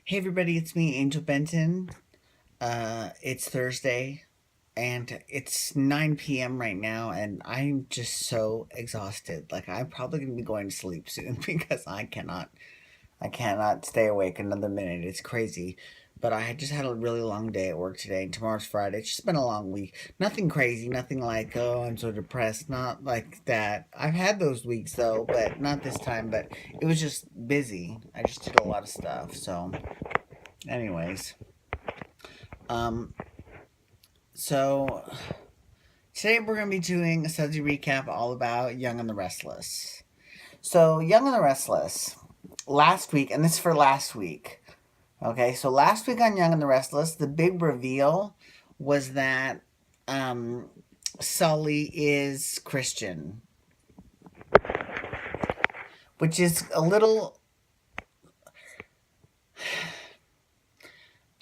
Hey everybody, it's me, Angel Benton. It's Thursday and it's 9 p.m. right now, and I'm just so exhausted. Like I'm probably gonna be going to sleep soon because I cannot stay awake another minute. It's crazy. But I had just had a really long day at work today, and tomorrow's Friday. It's just been a long week. Nothing crazy, nothing like, oh, I'm so depressed. Not like that. I've had those weeks though, but not this time. But it was just busy. I just did a lot of stuff. So, anyways. Um, so today we're going to be doing a Sudsy recap all about Young and the Restless. So, Young and the Restless, last week, and this is for last week. Okay, so last week on Young and the Restless, the big reveal was that um, Sully is Christian, which is a little.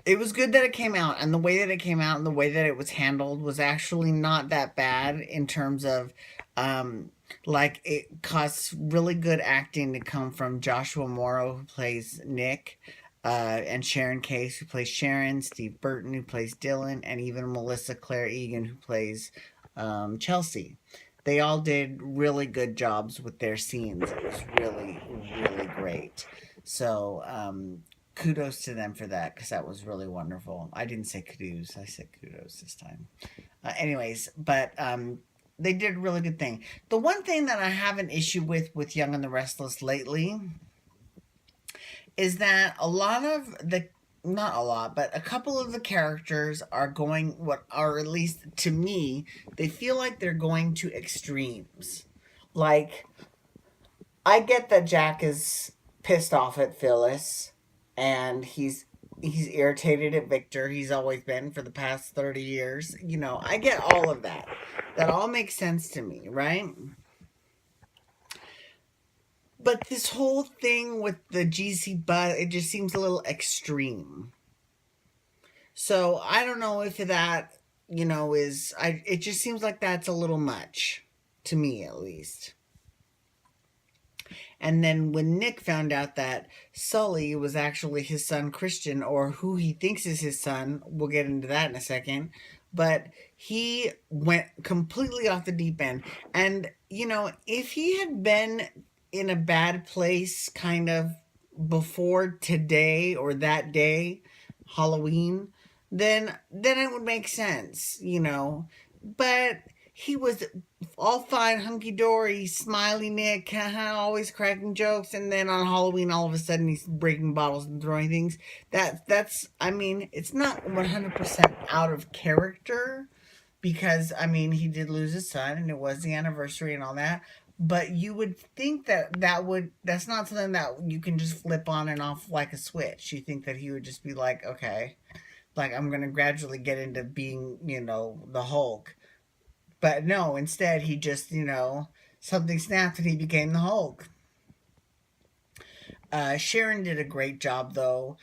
It was good that it came out, and the way that it came out and the way that it was handled was actually not that bad in terms of um like it costs really good acting to come from Joshua Morrow, who plays Nick, and Sharon Case, who plays Sharon, Steve Burton, who plays Dylan, and even Melissa Claire Egan, who plays Chelsea. They all did really good jobs with their scenes. It was really, really great. So, kudos to them for that because that was really wonderful. I didn't say kudos, I said kudos this time. Anyways, but they did a really good thing. The one thing that I have an issue with Young and the Restless lately is that a lot of the not a lot, but a couple of the characters are going what are at least to me, they feel like they're going to extremes. Like I get that Jack is pissed off at Phyllis and he's irritated at Victor. He's always been for the past 30 years. I get all of that. That all makes sense to me, right? But this whole thing with the GC bus, it just seems a little extreme. So I don't know if that, is it just seems like that's a little much to me at least. And then when Nick found out that Sully was actually his son Christian, or who he thinks is his son, we'll get into that in a second. But he went completely off the deep end. And, if he had been in a bad place kind of before today or that day, Halloween, then it would make sense. But he was all fine, hunky dory, smiley Nick, always cracking jokes, and then on Halloween, all of a sudden, he's breaking bottles and throwing things. That's, I mean, it's not 100% out of character because, I mean, he did lose his son, and it was the anniversary and all that. But you would think that's not something that you can just flip on and off like a switch. You think that he would just be like, okay, like I'm gonna gradually get into being, the Hulk. But no, instead he just, something snapped and he became the Hulk. Sharon did a great job though.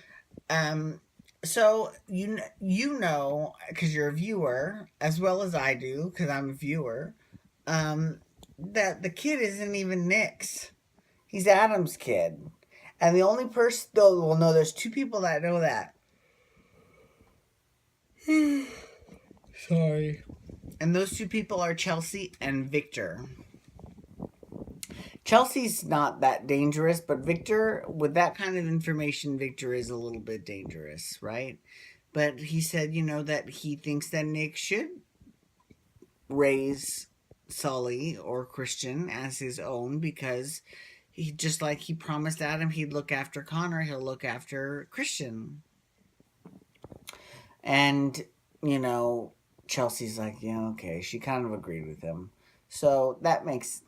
Um, so because you're a viewer as well as I do because I'm a viewer. That the kid isn't even Nick's. He's Adam's kid, and the only person though, well, no, there's two people that know that. Sorry. And those two people are Chelsea and Victor. Chelsea's not that dangerous, but Victor, with that kind of information, Victor is a little bit dangerous, right? But he said, that he thinks that Nick should raise Sully or Christian as his own because he just like he promised Adam he'd look after Connor, he'll look after Christian. And, you know, Chelsea's like, yeah, okay. She kind of agreed with him. So that makes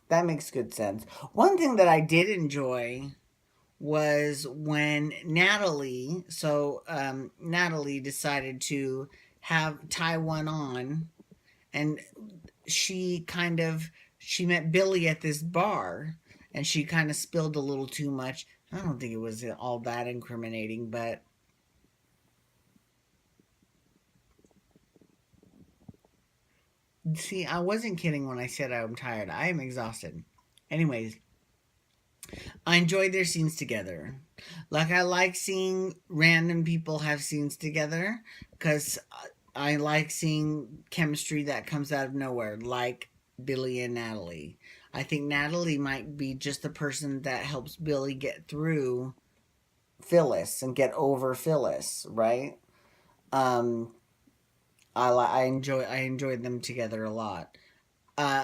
good sense. One thing that I did enjoy was when Natalie decided to have tie one on, and she met Billy at this bar, and she kind of spilled a little too much. I don't think it was all that incriminating, but see, I wasn't kidding when I said I'm tired. I am exhausted. Anyways, I enjoy their scenes together. Like I like seeing random people have scenes together because I like seeing chemistry that comes out of nowhere, like Billy and Natalie. I think Natalie might be just the person that helps Billy get through Phyllis and get over Phyllis, right? Um, I enjoy them together a lot.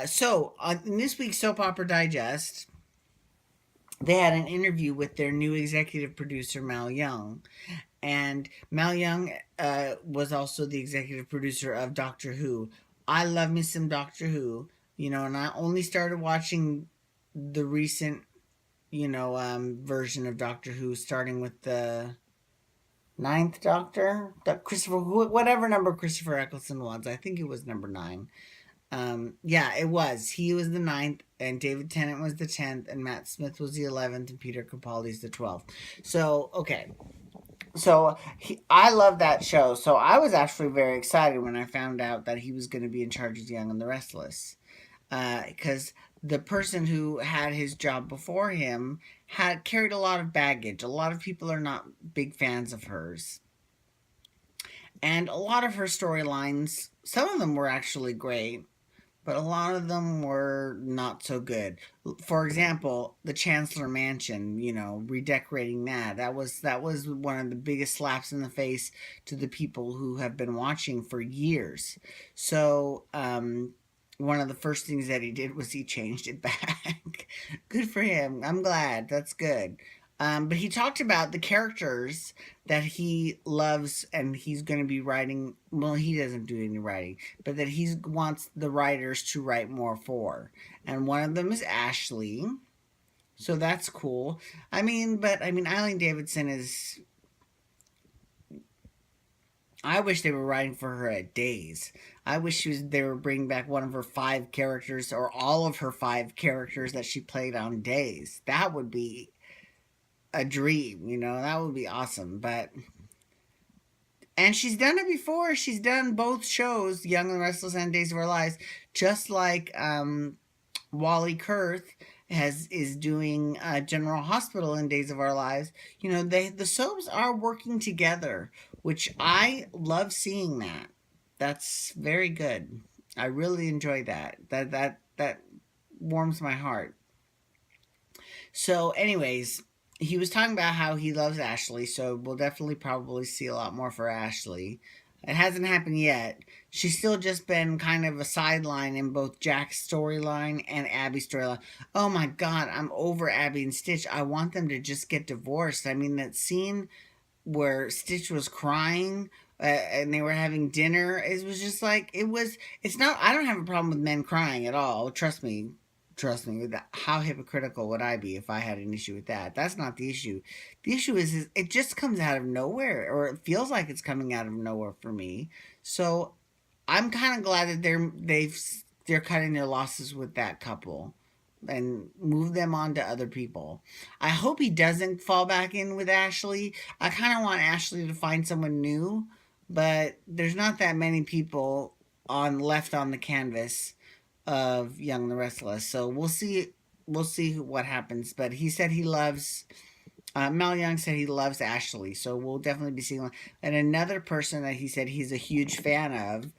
So in this week's Soap Opera Digest, they had an interview with their new executive producer Mal Young, and Mal Young was also the executive producer of Doctor Who. I love me some Doctor Who, and I only started watching the recent, version of Doctor Who, starting with the ninth Doctor, Christopher, whatever number Christopher Eccleston was. I think it was number 9. Yeah, it was. He was the ninth, and David Tennant was the 10th, and Matt Smith was the 11th, and Peter Capaldi's the 12th. So, okay. I love that show. So I was actually very excited when I found out that he was going to be in charge of Young and the Restless. Because the person who had his job before him had carried a lot of baggage. A lot of people are not big fans of hers. And a lot of her storylines, some of them were actually great, but a lot of them were not so good. For example, the Chancellor Mansion, redecorating that was one of the biggest slaps in the face to the people who have been watching for years. So, one of the first things that he did was he changed it back. Good for him. I'm glad. That's good. But he talked about the characters that he loves and he's going to be writing. Well, he doesn't do any writing, but that he wants the writers to write more for. And one of them is Ashley. So that's cool. Eileen Davidson is. I wish they were writing for her at Days. I wish they were bringing back one of her 5 characters or all of her 5 characters that she played on Days. That would be a dream, that would be awesome. And she's done it before. She's done both shows, Young and Restless and Days of Our Lives, just like Wally Kurth is doing General Hospital in Days of Our Lives. The soaps are working together, which I love seeing that. That's very good. I really enjoy that. That warms my heart. So, anyways, he was talking about how he loves Ashley, so we'll definitely probably see a lot more for Ashley. It hasn't happened yet. She's still just been kind of a sideline in both Jack's storyline and Abby's storyline. Oh my god, I'm over Abby and Stitch. I want them to just get divorced. That scene where Stitch was crying and they were having dinner, it was just like, it's not, I don't have a problem with men crying at all. Trust me, how hypocritical would I be if I had an issue with that? That's not the issue. The issue is it just comes out of nowhere, or it feels like it's coming out of nowhere for me. So I'm kind of glad that they're cutting their losses with that couple and move them on to other people. I hope he doesn't fall back in with Ashley. I kind of want Ashley to find someone new, but there's not that many people left on the canvas of Young and the Restless. So we'll see. We'll see what happens. But he said he loves. Mal Young said he loves Ashley. So we'll definitely be seeing one. And another person that he said he's a huge fan of,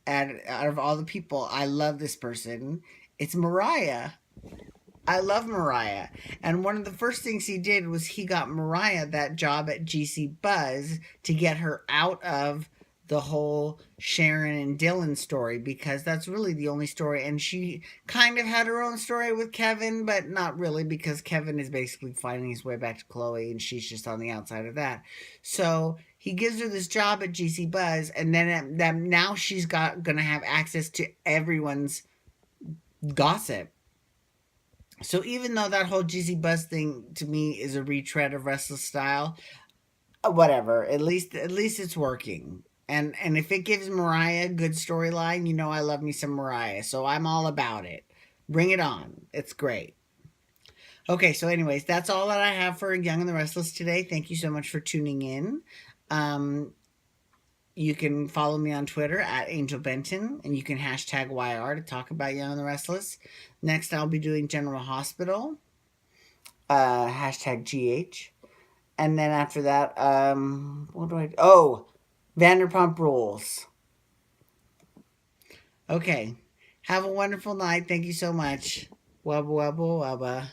out of all the people, I love this person. It's Mariah. I love Mariah. And one of the first things he did was he got Mariah that job at GC Buzz to get her out of the whole Sharon and Dylan story, because that's really the only story. And she kind of had her own story with Kevin, but not really, because Kevin is basically finding his way back to Chloe and she's just on the outside of that. So he gives her this job at GC Buzz, and then now she's gonna have access to everyone's gossip. So even though that whole GC Buzz thing to me is a retread of Restless Style, whatever. At least it's working. And if it gives Mariah a good storyline, I love me some Mariah. So I'm all about it. Bring it on. It's great. Okay, so anyways, that's all that I have for Young and the Restless today. Thank you so much for tuning in. You can follow me on Twitter at Angel Benton, and you can hashtag YR to talk about Young and the Restless. Next, I'll be doing General Hospital. hashtag GH. And then after that, what do I? Oh, Vanderpump Rules. Okay. Have a wonderful night. Thank you so much. Wubba wubba wubba.